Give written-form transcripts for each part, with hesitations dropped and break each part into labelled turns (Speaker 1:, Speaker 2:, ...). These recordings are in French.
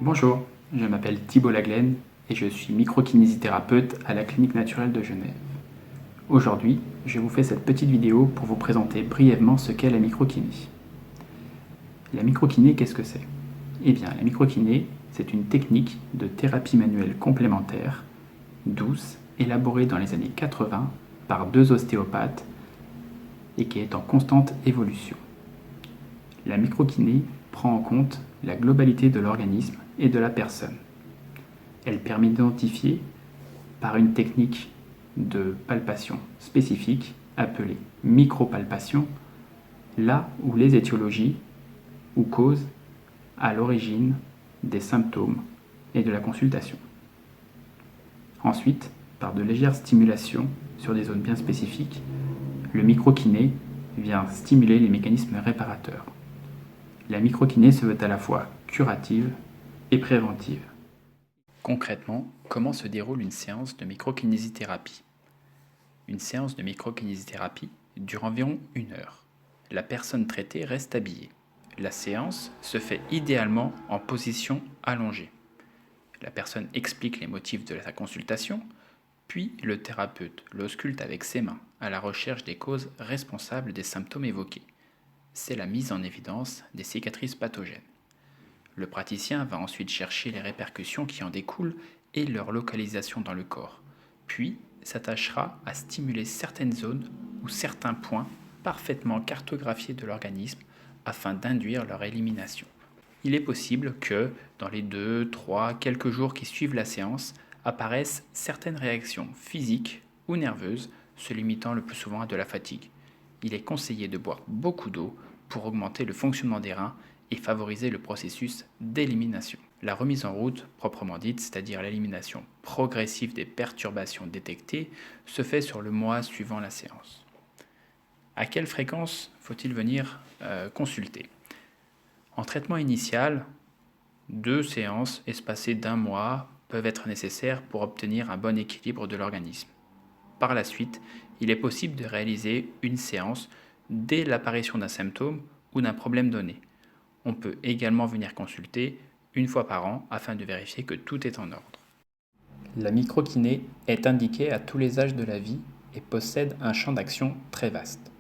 Speaker 1: Bonjour, je m'appelle Thibault Laglaine et je suis microkinésithérapeute à la Clinique Naturelle de Genève. Aujourd'hui, je vous fais cette petite vidéo pour vous présenter brièvement ce qu'est la microkiné. La microkiné, qu'est-ce que c'est? Eh bien, la microkiné, c'est une technique de thérapie manuelle complémentaire, douce, élaborée dans les années 80 par deux ostéopathes et qui est en constante évolution. La microkiné prend en compte la globalité de l'organisme et de la personne. Elle permet d'identifier, par une technique de palpation spécifique appelée micropalpation, là où les étiologies ou causes à l'origine des symptômes et de la consultation. Ensuite, par de légères stimulations sur des zones bien spécifiques, le microkiné vient stimuler les mécanismes réparateurs. La microkiné se veut à la fois curative et préventive. Concrètement, comment se déroule une séance de microkinésithérapie? Une séance de microkinésithérapie dure environ 1 heure. La personne traitée reste habillée. La séance se fait idéalement en position allongée. La personne explique les motifs de sa consultation, puis le thérapeute l'ausculte avec ses mains à la recherche des causes responsables des symptômes évoqués. C'est la mise en évidence des cicatrices pathogènes. Le praticien va ensuite chercher les répercussions qui en découlent et leur localisation dans le corps, puis s'attachera à stimuler certaines zones ou certains points parfaitement cartographiés de l'organisme afin d'induire leur élimination. Il est possible que, dans les 2, 3, quelques jours qui suivent la séance, apparaissent certaines réactions physiques ou nerveuses, se limitant le plus souvent à de la fatigue. Il est conseillé de boire beaucoup d'eau pour augmenter le fonctionnement des reins et favoriser le processus d'élimination. La remise en route, proprement dite, c'est-à-dire l'élimination progressive des perturbations détectées, se fait sur le mois suivant la séance. À quelle fréquence faut-il venir consulter? En traitement initial, 2 séances espacées d'1 mois peuvent être nécessaires pour obtenir un bon équilibre de l'organisme. Par la suite, il est possible de réaliser une séance dès l'apparition d'un symptôme ou d'un problème donné. On peut également venir consulter 1 fois par an afin de vérifier que tout est en ordre. La microkiné est indiquée à tous les âges de la vie et possède un champ d'action très vaste.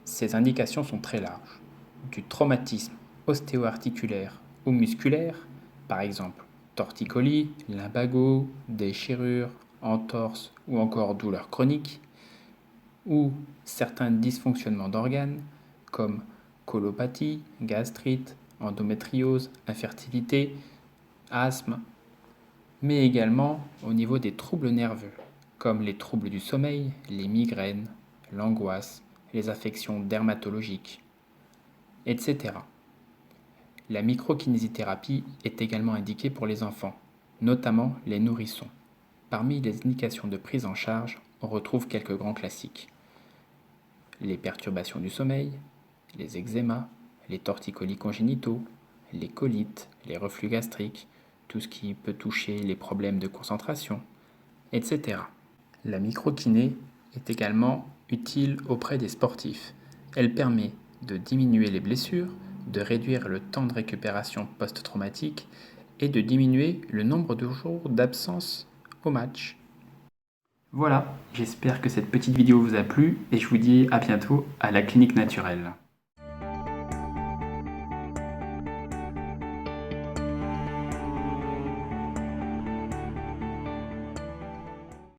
Speaker 1: Ses indications sont très larges, du traumatisme ostéo-articulaire ou musculaire, par exemple torticolis, lumbago, déchirures, entorses ou encore douleurs chroniques, ou certains dysfonctionnements d'organes comme colopathie, gastrite, endométriose, infertilité, asthme, mais également au niveau des troubles nerveux comme les troubles du sommeil, les migraines, l'angoisse, les affections dermatologiques, etc. La microkinésithérapie est également indiquée pour les enfants, notamment les nourrissons. Parmi les indications de prise en charge, on retrouve quelques grands classiques. Les perturbations du sommeil, les eczémas, les torticolis congénitaux, les colites, les reflux gastriques, tout ce qui peut toucher les problèmes de concentration, etc. La microkiné est également utile auprès des sportifs. Elle permet de diminuer les blessures, de réduire le temps de récupération post-traumatique et de diminuer le nombre de jours d'absence au match. Voilà, j'espère que cette petite vidéo vous a plu et je vous dis à bientôt à la Clinique Naturelle.